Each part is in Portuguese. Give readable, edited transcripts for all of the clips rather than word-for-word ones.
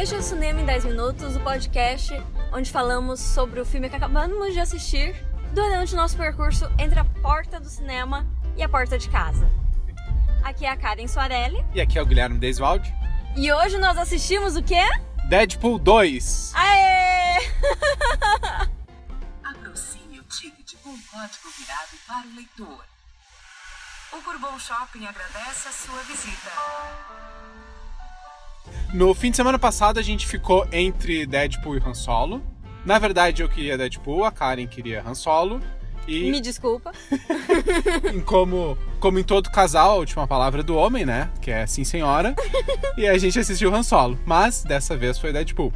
Este é o Cinema em 10 Minutos, o podcast onde falamos sobre o filme que acabamos de assistir durante o nosso percurso entre a porta do cinema e a porta de casa. Aqui é a Karen Soarelli. E aqui é o Guilherme Deiswald. E hoje nós assistimos o quê? Deadpool 2. Aê! Aproxime o ticket com o código virado para o leitor. O Bourbon Shopping agradece a sua visita. No fim de semana passado a gente ficou entre Deadpool e Han Solo. Na verdade eu queria Deadpool, a Karen queria Han Solo. E Me desculpa. como em todo casal, a última palavra é do homem, né? Que é sim senhora. E a gente assistiu Han Solo. Mas dessa vez foi Deadpool.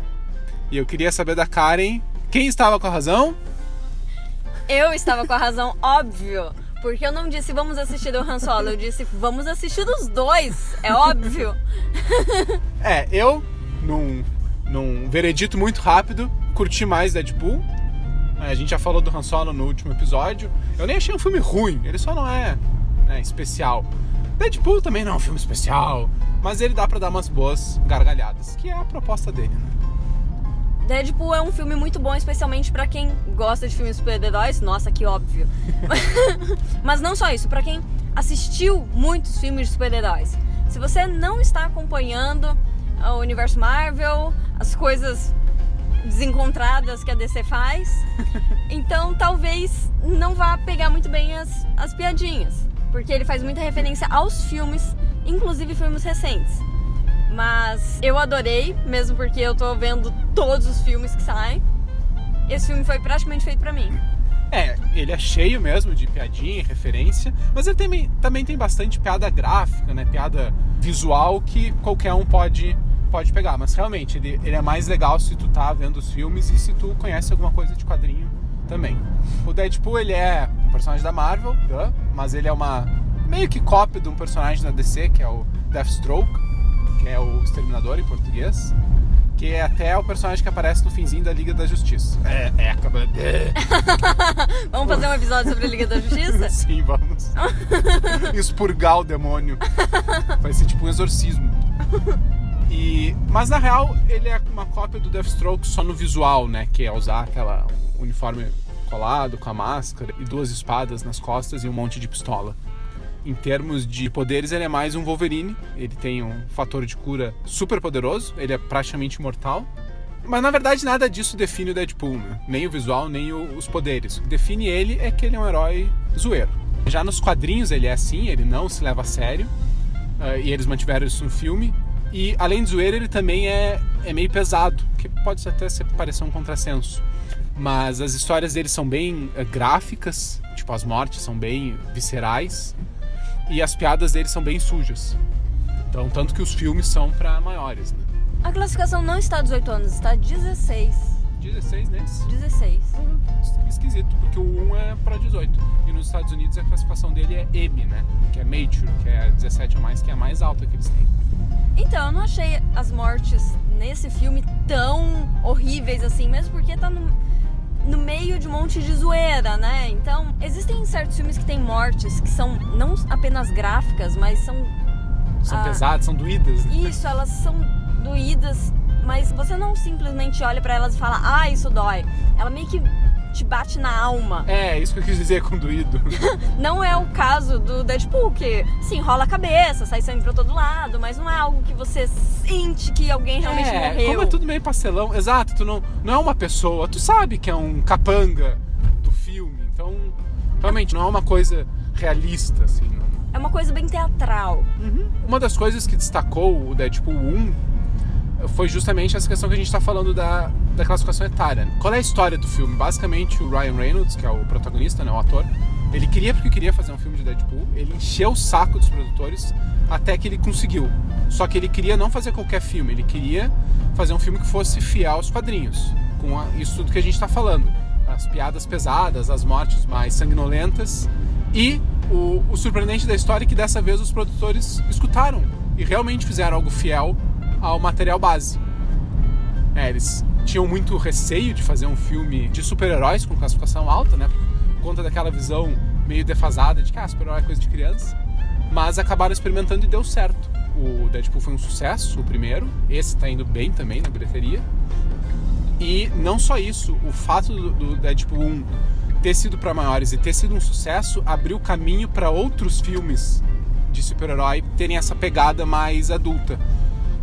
E eu queria saber da Karen, quem estava com a razão? Eu estava com a razão, óbvio. Porque eu não disse vamos assistir o Han Solo, eu disse vamos assistir os dois, é óbvio. Eu, num veredito muito rápido, curti mais Deadpool. A gente já falou do Han Solo no último episódio. Eu nem achei um filme ruim, ele só não é especial. Deadpool também não é um filme especial, mas ele dá pra dar umas boas gargalhadas, que é a proposta dele, né? Deadpool é um filme muito bom, especialmente pra quem gosta de filmes de super-heróis. Nossa, que óbvio. Mas não só isso, pra quem assistiu muitos filmes de super-heróis. Se você não está acompanhando o universo Marvel, as coisas desencontradas que a DC faz, então talvez não vá pegar muito bem as piadinhas. Porque ele faz muita referência aos filmes, inclusive filmes recentes. Mas eu adorei, mesmo porque eu tô vendo todos os filmes que saem. Esse filme foi praticamente feito pra mim. Ele é cheio mesmo de piadinha e referência, mas ele também tem bastante piada gráfica, né? Piada visual que qualquer um pode pegar. Mas realmente, ele é mais legal se tu tá vendo os filmes e se tu conhece alguma coisa de quadrinho também. O Deadpool, ele é um personagem da Marvel, mas ele é uma meio que cópia de um personagem da DC, que é o Deathstroke, que é o Exterminador em português, que é até o personagem que aparece no finzinho da Liga da Justiça. Acaba de... Vamos fazer um episódio sobre a Liga da Justiça? Sim, vamos. Expurgar o demônio. Vai ser tipo um exorcismo. Mas na real, ele é uma cópia do Deathstroke só no visual, né? Que é usar aquela uniforme colado com a máscara e 2 espadas nas costas e um monte de pistola. Em termos de poderes, ele é mais um Wolverine. Ele tem um fator de cura super poderoso. Ele é praticamente imortal. Mas, na verdade, nada disso define o Deadpool, né? Nem o visual, nem os poderes. O que define ele é que ele é um herói zoeiro. Já nos quadrinhos ele é assim, ele não se leva a sério. E eles mantiveram isso no filme. E, além de zoeiro, ele também é meio pesado, que pode até parecer um contrassenso. Mas as histórias dele são bem gráficas. Tipo, as mortes são bem viscerais. E as piadas dele são bem sujas. Então, tanto que os filmes são pra maiores, né? A classificação não está 18 anos, está 16. 16 nesse? 16. Esquisito, porque o 1 é pra 18. E nos Estados Unidos a classificação dele é M, né? Que é Mature, que é 17 a mais, que é a mais alta que eles têm. Então, eu não achei as mortes nesse filme tão horríveis assim, mesmo porque tá no meio de um monte de zoeira, né? Então, existem certos filmes que tem mortes que são não apenas gráficas, mas são pesadas, são doídas. Isso, elas são doídas, mas você não simplesmente olha pra elas e fala, isso dói. Ela meio que te bate na alma. É, isso que eu quis dizer com doído. Não é o caso do Deadpool, que sim, rola a cabeça, sai sangue pra todo lado, mas não é algo que você sente que alguém realmente morreu. Como é tudo meio pastelão, exato, tu não é uma pessoa, tu sabe que é um capanga do filme, então realmente não é uma coisa realista, assim. Não. É uma coisa bem teatral. Uma das coisas que destacou o Deadpool 1 foi justamente essa questão que a gente tá falando da classificação etária. Qual é a história do filme? Basicamente, o Ryan Reynolds, que é o protagonista, né, o ator, ele queria fazer um filme de Deadpool, ele encheu o saco dos produtores até que ele conseguiu. Só que ele queria não fazer qualquer filme, ele queria fazer um filme que fosse fiel aos quadrinhos, com isso tudo que a gente tá falando. As piadas pesadas, as mortes mais sanguinolentas e o surpreendente da história é que dessa vez os produtores escutaram e realmente fizeram algo fiel ao material base. Eles tinham muito receio de fazer um filme de super-heróis com classificação alta, né? Por conta daquela visão meio defasada de que super-herói é coisa de criança. mas acabaram experimentando e deu certo. O Deadpool foi um sucesso, o primeiro. Esse tá indo bem também na bilheteria. E não só isso, o fato do Deadpool 1 ter sido para maiores e ter sido um sucesso abriu caminho para outros filmes de super-herói terem essa pegada mais adulta,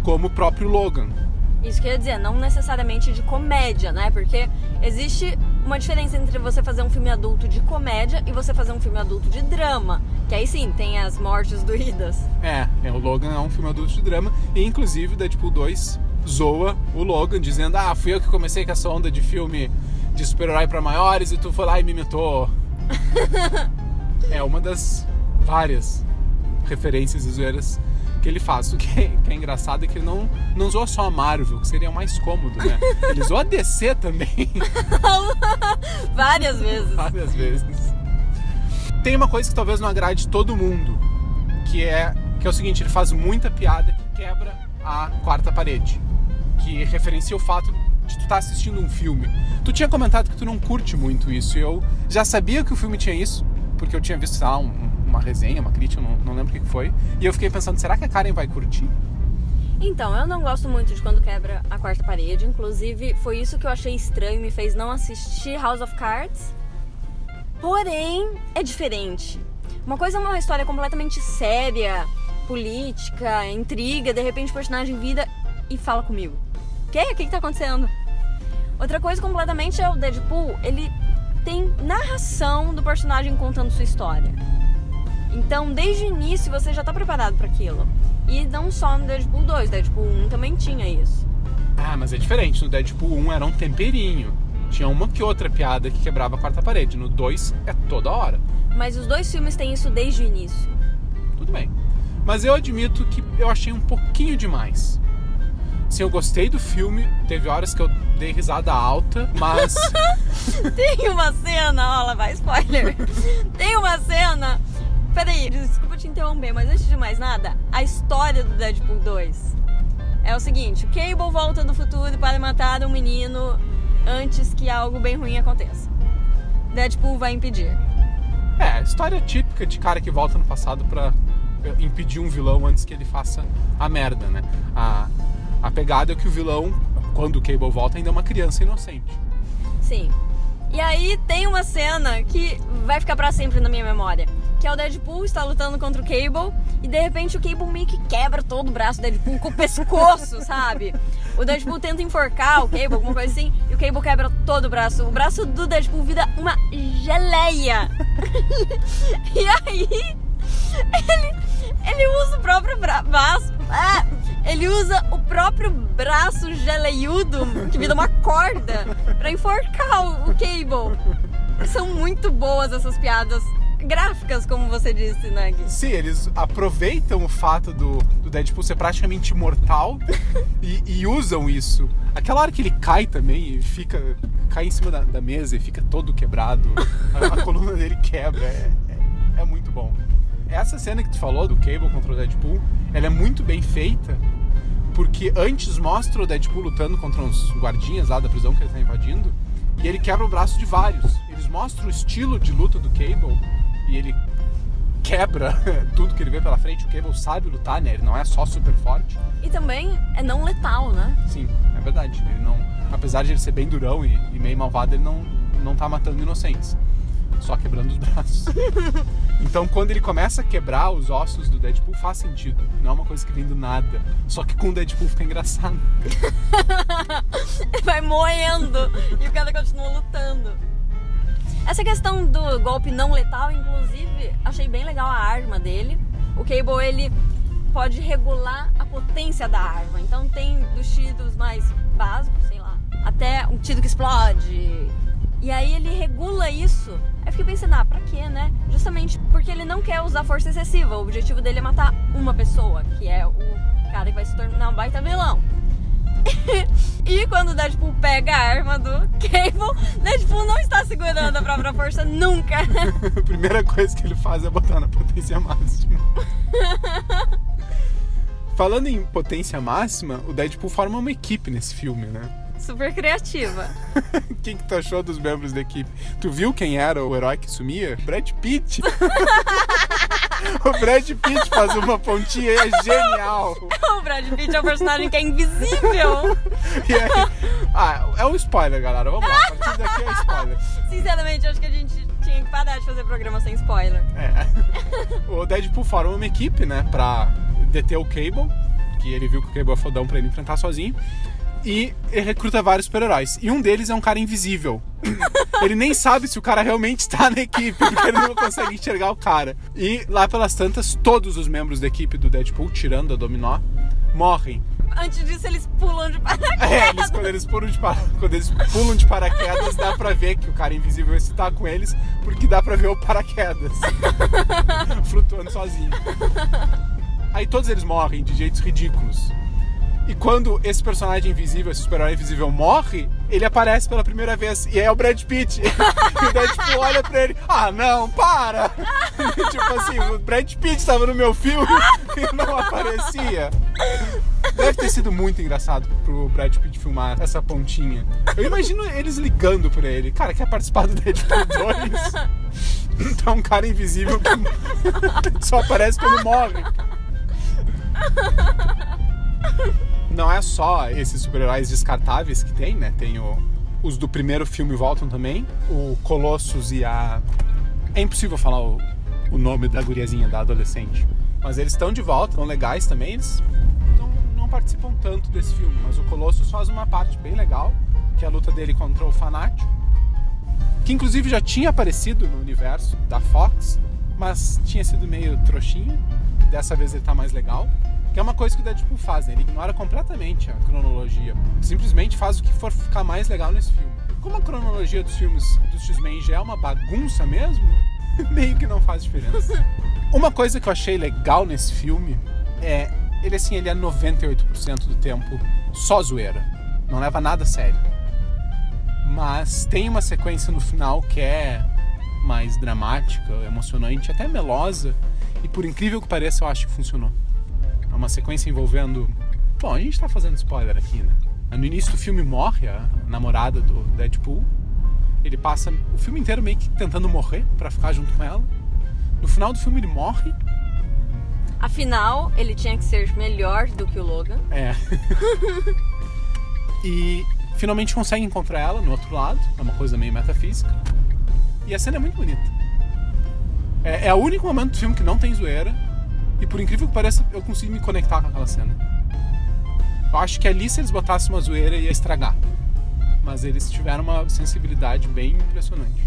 como o próprio Logan. Isso quer dizer, não necessariamente de comédia, né? Porque existe uma diferença entre você fazer um filme adulto de comédia e você fazer um filme adulto de drama. Que aí sim, tem as mortes doídas. O Logan é um filme adulto de drama. E inclusive o Deadpool 2 zoa o Logan, dizendo: fui eu que comecei com essa onda de filme de super-herói pra maiores e tu foi lá e me imitou. É uma das várias referências e zoeiras que ele faz. O que é engraçado é que ele não zoa só a Marvel, que seria mais cômodo, né? Ele zoa a DC também. Várias vezes. Várias vezes. Tem uma coisa que talvez não agrade todo mundo, que é o seguinte: ele faz muita piada que quebra a quarta parede, que referencia o fato de tu estar assistindo um filme. Tu tinha comentado que tu não curte muito isso, e eu já sabia que o filme tinha isso, porque eu tinha visto, sei lá, uma resenha, uma crítica, não lembro o que foi, e eu fiquei pensando, será que a Karen vai curtir? Então, eu não gosto muito de quando quebra a quarta parede, inclusive foi isso que eu achei estranho, me fez não assistir House of Cards, porém, é diferente. Uma coisa é uma história completamente séria, política, intriga, de repente o personagem vira e fala comigo. O que tá acontecendo? Outra coisa completamente é o Deadpool, ele tem narração do personagem contando sua história. Então, desde o início, você já tá preparado para aquilo. E não só no Deadpool 2, Deadpool 1 também tinha isso. Mas é diferente. No Deadpool 1 era um temperinho. Tinha uma que outra piada que quebrava a quarta parede. No 2 é toda hora. Mas os dois filmes têm isso desde o início. Tudo bem. Mas eu admito que eu achei um pouquinho demais. Sim, eu gostei do filme. Teve horas que eu dei risada alta, mas... Tem uma cena... Lá vai, spoiler. Tem uma cena... Peraí, desculpa te interromper, mas antes de mais nada, a história do Deadpool 2 é o seguinte: o Cable volta do futuro para matar um menino antes que algo bem ruim aconteça. Deadpool vai impedir. História típica de cara que volta no passado pra impedir um vilão antes que ele faça a merda, né? A pegada é que o vilão, quando o Cable volta, ainda é uma criança inocente. Sim. E aí tem uma cena que vai ficar pra sempre na minha memória, que é o Deadpool está lutando contra o Cable e de repente o Cable meio que quebra todo o braço do Deadpool com o pescoço, sabe? O Deadpool tenta enforcar o Cable, alguma coisa assim, e o Cable quebra todo o braço. O braço do Deadpool vira uma geleia. E aí ele usa o próprio braço. Ele usa o próprio braço geleiudo, que vira uma corda, pra enforcar o Cable. São muito boas essas piadas gráficas, como você disse, né, Gui? Sim, eles aproveitam o fato do Deadpool ser praticamente imortal e usam isso. Aquela hora que ele cai também e cai em cima da mesa e fica todo quebrado, a coluna dele quebra, é muito bom. Essa cena que tu falou do Cable contra o Deadpool, ela é muito bem feita, porque antes mostra o Deadpool lutando contra uns guardinhas lá da prisão que ele tá invadindo, e ele quebra o braço de vários. Eles mostram o estilo de luta do Cable, e ele quebra tudo que ele vê pela frente. O Cable sabe lutar, né? Ele não é só super forte. E também é não letal, né? Sim, é verdade. Ele não, apesar de ele ser bem durão e meio malvado, ele não tá matando inocentes, só quebrando os braços. Então, quando ele começa a quebrar os ossos do Deadpool, faz sentido. Não é uma coisa que vem do nada. Só que com o Deadpool fica engraçado. Ele vai moendo e o cara continua lutando. Essa questão do golpe não letal, inclusive, achei bem legal a arma dele. O Cable, ele pode regular a potência da arma. Então tem dos tiros mais básicos, sei lá, até um tiro que explode. E aí ele regula isso. Aí eu fiquei pensando, pra quê, né? Justamente porque ele não quer usar força excessiva. O objetivo dele é matar uma pessoa, que é o cara que vai se tornar um baita vilão. E quando o Deadpool pega a arma do Cable, Deadpool não está segurando a própria força nunca. A primeira coisa que ele faz é botar na potência máxima. Falando em potência máxima, o Deadpool forma uma equipe nesse filme, né? Super criativa. Quem que tu achou dos membros da equipe? Tu viu quem era o herói que sumia? Brad Pitt. O Brad Pitt faz uma pontinha e é genial. O Brad Pitt é um personagem que é invisível. E aí, é um spoiler, galera. Vamos lá, a partir daqui é spoiler. Sinceramente, acho que a gente tinha que parar de fazer programa sem spoiler. O Deadpool forma uma equipe, né, pra deter o Cable, que ele viu que o Cable é fodão pra ele enfrentar sozinho. E ele recruta vários super-heróis. E um deles é um cara invisível. Ele nem sabe se o cara realmente está na equipe, porque ele não consegue enxergar o cara. E lá pelas tantas, todos os membros da equipe do Deadpool, tirando a Dominó, morrem. Antes disso, eles pulam de paraquedas. Quando eles pulam de paraquedas, dá pra ver que o cara invisível está com eles, porque dá pra ver o paraquedas flutuando sozinho. Aí todos eles morrem de jeitos ridículos. E quando esse personagem invisível, esse super-herói invisível morre, ele aparece pela primeira vez. E é o Brad Pitt. E o Deadpool olha pra ele, não, para! Tipo assim, o Brad Pitt estava no meu filme e não aparecia. Deve ter sido muito engraçado pro Brad Pitt filmar essa pontinha. Eu imagino eles ligando pra ele. Cara, quer participar do Deadpool 2? Então um cara invisível que só aparece quando morre. Não é só esses super-heróis descartáveis que tem, né? Tem os do primeiro filme voltam também. O Colossus e a... É impossível falar o nome da guriazinha, da adolescente. Mas eles estão de volta, estão legais também. Eles não participam tanto desse filme. Mas o Colossus faz uma parte bem legal, que é a luta dele contra o Fanático. Que inclusive já tinha aparecido no universo da Fox, mas tinha sido meio trouxinha. Dessa vez ele tá mais legal. Que é uma coisa que o Deadpool faz, né? Ele ignora completamente a cronologia. Simplesmente faz o que for ficar mais legal nesse filme. Como a cronologia dos filmes dos X-Men já é uma bagunça mesmo, meio que não faz diferença. Uma coisa que eu achei legal nesse filme é... Ele é 98% do tempo só zoeira. Não leva nada a sério. Mas tem uma sequência no final que é mais dramática, emocionante, até melosa. E por incrível que pareça, eu acho que funcionou. É uma sequência envolvendo... Bom, a gente tá fazendo spoiler aqui, né? No início do filme morre a namorada do Deadpool. Ele passa o filme inteiro meio que tentando morrer pra ficar junto com ela. No final do filme ele morre. Afinal, ele tinha que ser melhor do que o Logan. E finalmente consegue encontrar ela no outro lado. É uma coisa meio metafísica. E a cena é muito bonita. É o único momento do filme que não tem zoeira. E por incrível que pareça, eu consigo me conectar com aquela cena. Eu acho que ali, se eles botassem uma zoeira, ia estragar. Mas eles tiveram uma sensibilidade bem impressionante.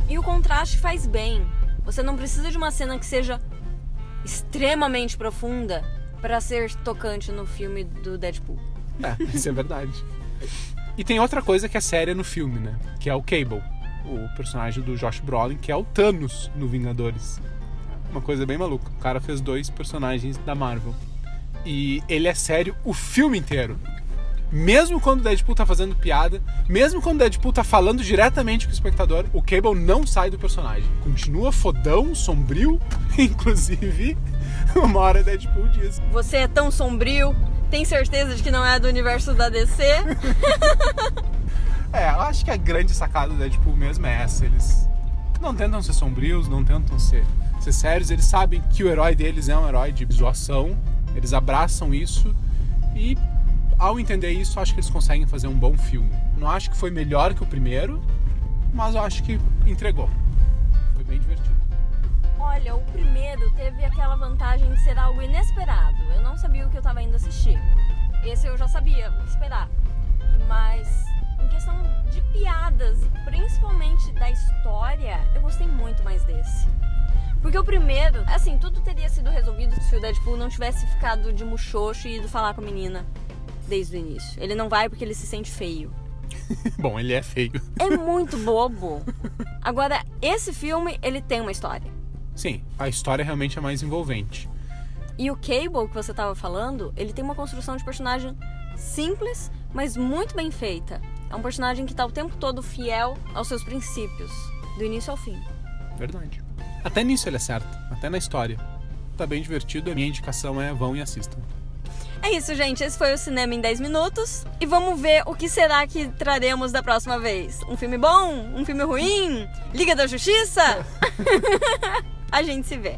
E o contraste faz bem. Você não precisa de uma cena que seja extremamente profunda para ser tocante no filme do Deadpool. Isso é verdade. E tem outra coisa que é séria no filme, né? Que é o Cable, o personagem do Josh Brolin, que é o Thanos no Vingadores. Uma coisa bem maluca. O cara fez 2 personagens da Marvel. E ele é sério o filme inteiro. Mesmo quando o Deadpool tá fazendo piada, mesmo quando o Deadpool tá falando diretamente com o espectador, o Cable não sai do personagem. Continua fodão, sombrio. Inclusive, uma hora o Deadpool diz: você é tão sombrio, tem certeza de que não é do universo da DC? Eu acho que a grande sacada do Deadpool mesmo é essa. Eles não tentam ser sombrios, não tentam ser sérios. Eles sabem que o herói deles é um herói de zoação. Eles abraçam isso e, ao entender isso, acho que eles conseguem fazer um bom filme. Não acho que foi melhor que o primeiro, mas eu acho que entregou. Foi bem divertido. Olha, o primeiro teve aquela vantagem de ser algo inesperado. Eu não sabia o que eu estava indo assistir. Esse eu já sabia o que esperar. Mas em questão de piadas e principalmente da história, eu gostei muito mais desse. Porque o primeiro, assim, tudo teria sido resolvido se o Deadpool não tivesse ficado de muxoxo e ido falar com a menina desde o início. Ele não vai porque ele se sente feio. Bom, ele é feio. É muito bobo. Agora, esse filme, ele tem uma história. Sim, a história realmente é mais envolvente. E o Cable, que você estava falando, ele tem uma construção de personagem simples, mas muito bem feita. É um personagem que está o tempo todo fiel aos seus princípios, do início ao fim. Verdade. Até nisso ele é certo, até na história. Tá bem divertido, a minha indicação é vão e assistam. É isso, gente, esse foi o Cinema em 10 Minutos. E vamos ver o que será que traremos da próxima vez. Um filme bom? Um filme ruim? Liga da Justiça? A gente se vê.